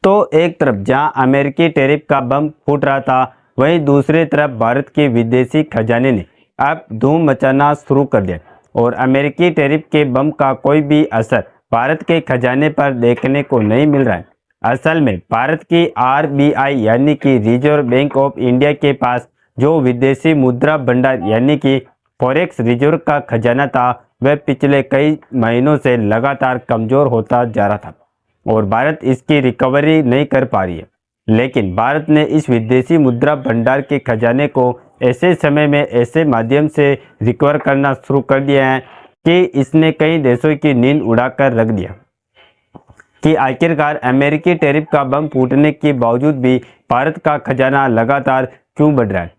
तो एक तरफ जहां अमेरिकी टैरिफ का बम फूट रहा था, वहीं दूसरी तरफ भारत के विदेशी खजाने ने अब धूम मचाना शुरू कर दिया और अमेरिकी टैरिफ के बम का कोई भी असर भारत के खजाने पर देखने को नहीं मिल रहा है। असल में भारत की आरबीआई यानी कि रिजर्व बैंक ऑफ इंडिया के पास जो विदेशी मुद्रा भंडार यानी कि फॉरेक्स रिजर्व का खजाना था, वह पिछले कई महीनों से लगातार कमजोर होता जा रहा था और भारत इसकी रिकवरी नहीं कर पा रही है। लेकिन भारत ने इस विदेशी मुद्रा भंडार के खजाने को ऐसे समय में ऐसे माध्यम से रिकवर करना शुरू कर दिया है कि इसने कई देशों की नींद उड़ाकर रख दिया कि आखिरकार अमेरिकी टैरिफ का बम फूटने के बावजूद भी भारत का खजाना लगातार क्यों बढ़ रहा है।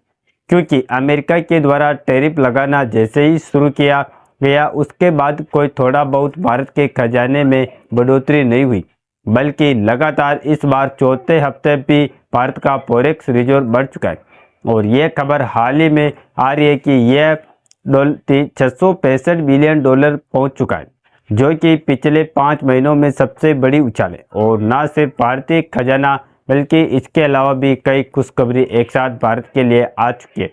क्योंकि अमेरिका के द्वारा टैरिफ लगाना जैसे ही शुरू किया गया, उसके बाद कोई थोड़ा बहुत भारत के खजाने में बढ़ोतरी नहीं हुई, बल्कि लगातार इस बार चौथे हफ्ते भी भारत का फॉरेक्स रिजर्व बढ़ चुका है। और यह खबर हाल ही में आ रही है कि यह $665 बिलियन पहुंच चुका है, जो कि पिछले 5 महीनों में सबसे बड़ी उछाल है। और न सिर्फ भारतीय खजाना बल्कि इसके अलावा भी कई खुशखबरी एक साथ भारत के लिए आ चुकी है।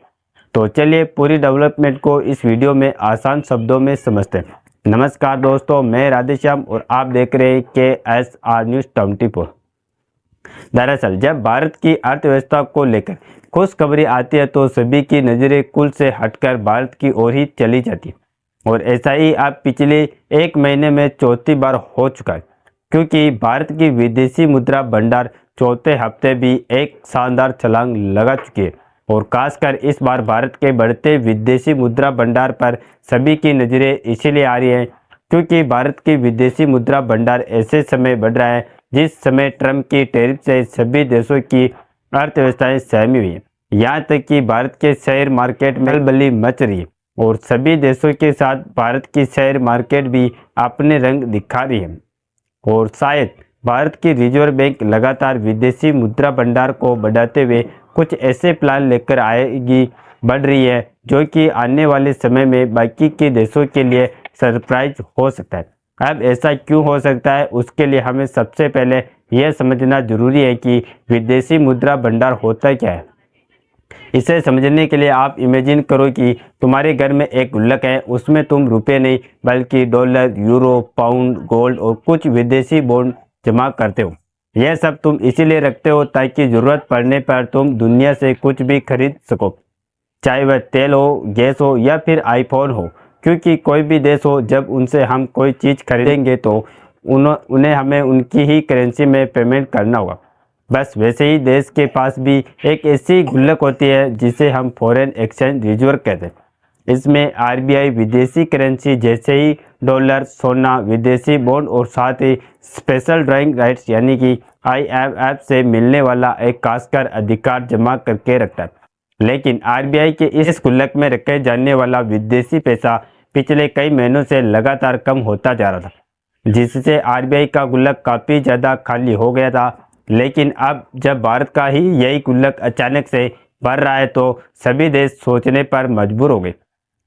तो चलिए पूरी डेवलपमेंट को इस वीडियो में आसान शब्दों में समझते हैं। नमस्कार दोस्तों, मैं राधेश्याम और आप देख रहे हैं KSR न्यूज़ 24। दरअसल जब भारत की अर्थव्यवस्था को लेकर खुशखबरी आती है तो सभी की नज़रें कुल से हटकर भारत की ओर ही चली जाती है। और ऐसा ही अब पिछले एक महीने में चौथी बार हो चुका है, क्योंकि भारत की विदेशी मुद्रा भंडार चौथे हफ्ते भी एक शानदार छलांग लगा चुकी है। और खासकर इस बार भारत के बढ़ते विदेशी मुद्रा भंडार पर सभी की नज़रें इसलिए आ रही है क्योंकि भारत की विदेशी मुद्रा भंडार ऐसे समय बढ़ रहा है जिस समय ट्रंप की टैरिफ से सभी देशों की अर्थव्यवस्थाएं सहमी हुई है। यहाँ तक कि भारत के शेयर मार्केट में खलबली मच रही है और सभी देशों के साथ भारत की शेयर मार्केट भी अपने रंग दिखा रही है। और शायद भारत की रिजर्व बैंक लगातार विदेशी मुद्रा भंडार को बढ़ाते हुए कुछ ऐसे प्लान लेकर आएगी बढ़ रही है जो कि आने वाले समय में बाकी के देशों के लिए सरप्राइज हो सकता है। अब ऐसा क्यों हो सकता है, उसके लिए हमें सबसे पहले यह समझना जरूरी है कि विदेशी मुद्रा भंडार होता क्या है। इसे समझने के लिए आप इमेजिन करो कि तुम्हारे घर में एक गुल्लक है, उसमें तुम रुपए नहीं बल्कि डॉलर, यूरो, पाउंड, गोल्ड और कुछ विदेशी बॉन्ड जमा करते हो। यह सब तुम इसीलिए रखते हो ताकि जरूरत पड़ने पर तुम दुनिया से कुछ भी खरीद सको, चाहे वह तेल हो, गैस हो या फिर आईफोन हो। क्योंकि कोई भी देश हो, जब उनसे हम कोई चीज़ खरीदेंगे तो उन्हें हमें उनकी ही करेंसी में पेमेंट करना होगा। बस वैसे ही देश के पास भी एक ऐसी गुल्लक होती है जिसे हम फॉरेन एक्सचेंज रिजर्व कहते हैं। इसमें आरबीआई विदेशी करेंसी जैसे ही डॉलर, सोना, विदेशी बॉन्ड और साथ ही स्पेशल ड्राइंग राइट्स यानी कि IMF से मिलने वाला एक खासकर अधिकार जमा करके रखता है। लेकिन आरबीआई के इस गुल्लक में रखे जाने वाला विदेशी पैसा पिछले कई महीनों से लगातार कम होता जा रहा था, जिससे आरबीआई का गुल्लक काफ़ी ज़्यादा खाली हो गया था। लेकिन अब जब भारत का ही यही गुल्लक अचानक से भर रहा है तो सभी देश सोचने पर मजबूर हो गए,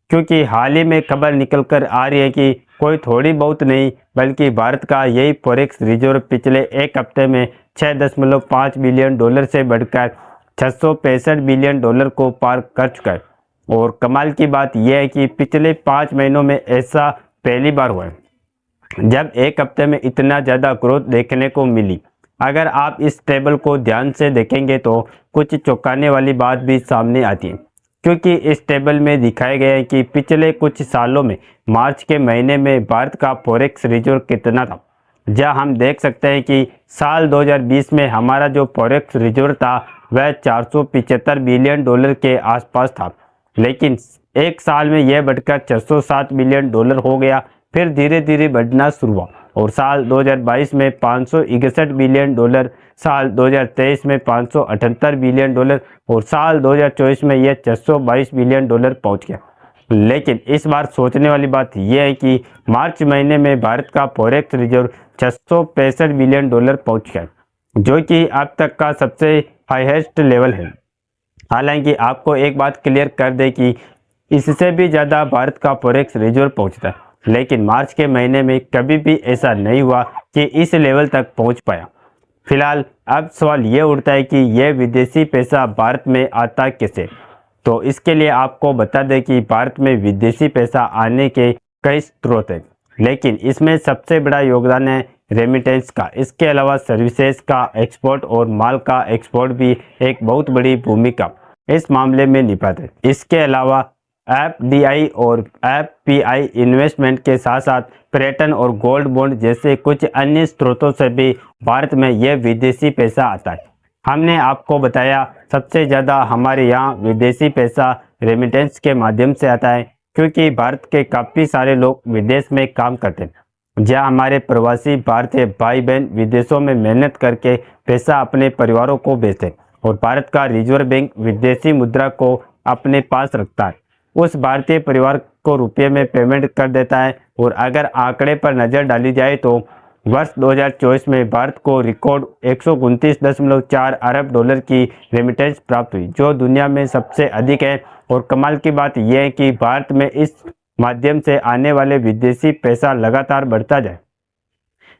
क्योंकि हाल ही में खबर निकल कर आ रही है कि कोई थोड़ी बहुत नहीं बल्कि भारत का यही फॉरेक्स रिजर्व पिछले एक हफ्ते में $6.5 बिलियन से बढ़कर $665 बिलियन को पार कर चुका है। और कमाल की बात यह है कि पिछले 5 महीनों में ऐसा पहली बार हुआ है जब एक हफ्ते में इतना ज़्यादा ग्रोथ देखने को मिली। अगर आप इस टेबल को ध्यान से देखेंगे तो कुछ चौंकाने वाली बात भी सामने आती है, क्योंकि इस टेबल में दिखाया गया है कि पिछले कुछ सालों में मार्च के महीने में भारत का फॉरेक्स रिजर्व कितना था। जहां हम देख सकते हैं कि साल 2020 में हमारा जो फॉरेक्स रिजर्व था वह $475 बिलियन के आसपास था, लेकिन एक साल में यह बढ़कर $607 बिलियन हो गया। फिर धीरे धीरे बढ़ना शुरू हुआ और साल 2022 में $561 बिलियन, साल 2023 में $578 बिलियन और साल 2024 में यह $622 बिलियन पहुंच गया। लेकिन इस बार सोचने वाली बात यह है कि मार्च महीने में भारत का फॉरेक्स रिजर्व $665 बिलियन पहुंच गया, जो कि अब तक का सबसे हाईएस्ट लेवल है। हालांकि आपको एक बात क्लियर कर दे कि इससे भी ज़्यादा भारत का फॉरेक्स रिजर्व पहुंचता है, लेकिन मार्च के महीने में कभी भी ऐसा नहीं हुआ कि इस लेवल तक पहुंच पाया। फिलहाल अब सवाल ये उठता है कि यह विदेशी पैसा भारत में आता कैसे। तो इसके लिए आपको बता दें कि भारत में विदेशी पैसा आने के कई स्रोत हैं, लेकिन इसमें सबसे बड़ा योगदान है रेमिटेंस का। इसके अलावा सर्विसेज का एक्सपोर्ट और माल का एक्सपोर्ट भी एक बहुत बड़ी भूमिका इस मामले में निभाते हैं। इसके अलावा एफडीआई और एफपीआई इन्वेस्टमेंट के साथ साथ पर्यटन और गोल्ड बॉन्ड जैसे कुछ अन्य स्रोतों से भी भारत में यह विदेशी पैसा आता है। हमने आपको बताया सबसे ज़्यादा हमारे यहाँ विदेशी पैसा रेमिटेंस के माध्यम से आता है, क्योंकि भारत के काफ़ी सारे लोग विदेश में काम करते हैं, जहाँ हमारे प्रवासी भारतीय भाई बहन विदेशों में मेहनत करके पैसा अपने परिवारों को भेजते हैं और भारत का रिजर्व बैंक विदेशी मुद्रा को अपने पास रखता है। उस भारतीय परिवार को रुपये में पेमेंट कर देता है। और अगर आंकड़े पर नज़र डाली जाए तो वर्ष 2024 में भारत को रिकॉर्ड 129.4 अरब डॉलर की रेमिटेंस प्राप्त हुई, जो दुनिया में सबसे अधिक है। और कमाल की बात यह है कि भारत में इस माध्यम से आने वाले विदेशी पैसा लगातार बढ़ता जाए।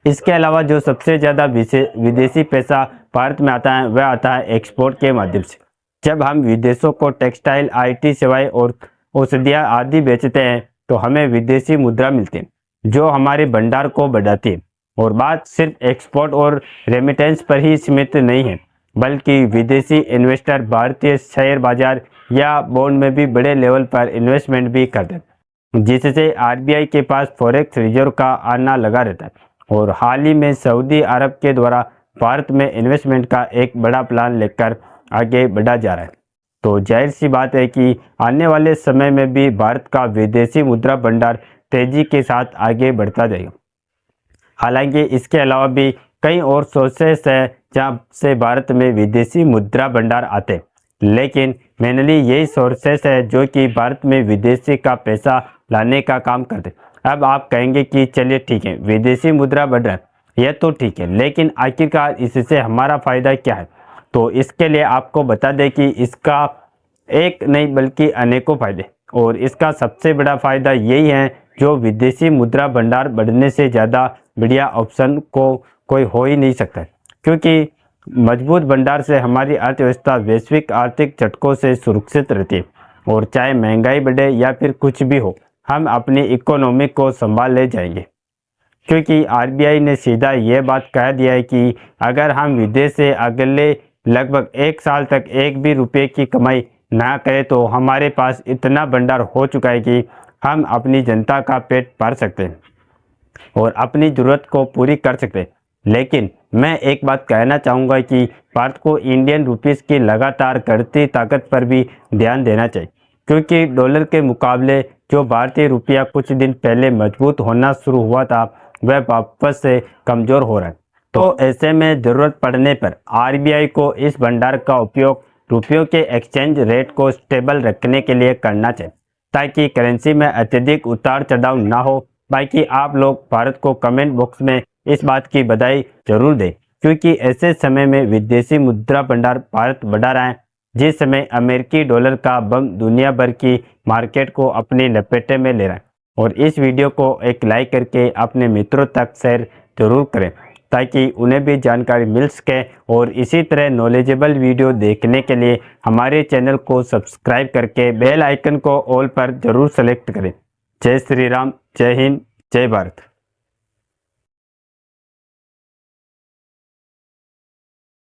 इसके अलावा जो सबसे ज़्यादा विदेशी पैसा भारत में आता है वह आता है एक्सपोर्ट के माध्यम से। जब हम विदेशों को टेक्सटाइल, आईटी सेवाएं और औषधियाँ आदि बेचते हैं तो हमें विदेशी मुद्रा मिलती है, जो हमारे भंडार को बढ़ाती है। और बात सिर्फ एक्सपोर्ट और रेमिटेंस पर ही सीमित नहीं है, बल्कि विदेशी इन्वेस्टर भारतीय शेयर बाजार या बॉन्ड में भी बड़े लेवल पर इन्वेस्टमेंट भी करते हैं, जिससे आरबीआई के पास फॉरेक्स रिजर्व का आना लगा रहता है। और हाल ही में सऊदी अरब के द्वारा भारत में इन्वेस्टमेंट का एक बड़ा प्लान लेकर आगे बढ़ा जा रहा है। तो जाहिर सी बात है कि आने वाले समय में भी भारत का विदेशी मुद्रा भंडार तेजी के साथ आगे बढ़ता जाएगा। हालांकि इसके अलावा भी कई और सोर्सेस हैं जहां से भारत में विदेशी मुद्रा भंडार आते हैं, लेकिन मेनली यही सोर्सेस है जो कि भारत में विदेशी का पैसा लाने का काम करते हैं। अब आप कहेंगे कि चलिए ठीक है, विदेशी मुद्रा बढ़ रहा है, यह तो ठीक है, लेकिन आखिरकार इससे हमारा फ़ायदा क्या है। तो इसके लिए आपको बता दें कि इसका एक नहीं बल्कि अनेकों फायदे, और इसका सबसे बड़ा फ़ायदा यही है जो विदेशी मुद्रा भंडार बढ़ने से ज़्यादा बढ़िया ऑप्शन को कोई हो ही नहीं सकता, क्योंकि मजबूत भंडार से हमारी अर्थव्यवस्था वैश्विक आर्थिक झटकों से सुरक्षित रहती है। और चाहे महंगाई बढ़े या फिर कुछ भी हो, हम अपनी इकोनॉमी को संभाल ले जाएंगे, क्योंकि आरबीआई ने सीधा यह बात कह दिया है कि अगर हम विदेश से अगले लगभग 1 साल तक एक भी रुपये की कमाई ना करें तो हमारे पास इतना भंडार हो चुका है कि हम अपनी जनता का पेट भर सकते हैं और अपनी ज़रूरत को पूरी कर सकते हैं। लेकिन मैं एक बात कहना चाहूँगा कि भारत को इंडियन रुपीस की लगातार घटती ताकत पर भी ध्यान देना चाहिए, क्योंकि डॉलर के मुकाबले जो भारतीय रुपया कुछ दिन पहले मजबूत होना शुरू हुआ था वह वापस से कमज़ोर हो रहा है। तो ऐसे में ज़रूरत पड़ने पर आरबीआई को इस भंडार का उपयोग रुपयों के एक्सचेंज रेट को स्टेबल रखने के लिए करना चाहिए, ताकि करेंसी में अत्यधिक उतार चढ़ाव ना हो। बाकी आप लोग भारत को कमेंट बॉक्स में इस बात की बधाई जरूर दें, क्योंकि ऐसे समय में विदेशी मुद्रा भंडार भारत बढ़ा रहा है, जिस समय अमेरिकी डॉलर का बम दुनिया भर की मार्केट को अपनी लपेटे में ले रहा है। और इस वीडियो को एक लाइक करके अपने मित्रों तक शेयर जरूर करें, ताकि उन्हें भी जानकारी मिल सके। और इसी तरह नॉलेजेबल वीडियो देखने के लिए हमारे चैनल को सब्सक्राइब करके बेल आइकन को ऑल पर जरूर सेलेक्ट करें। जय श्री राम, जय हिंद, जय भारत।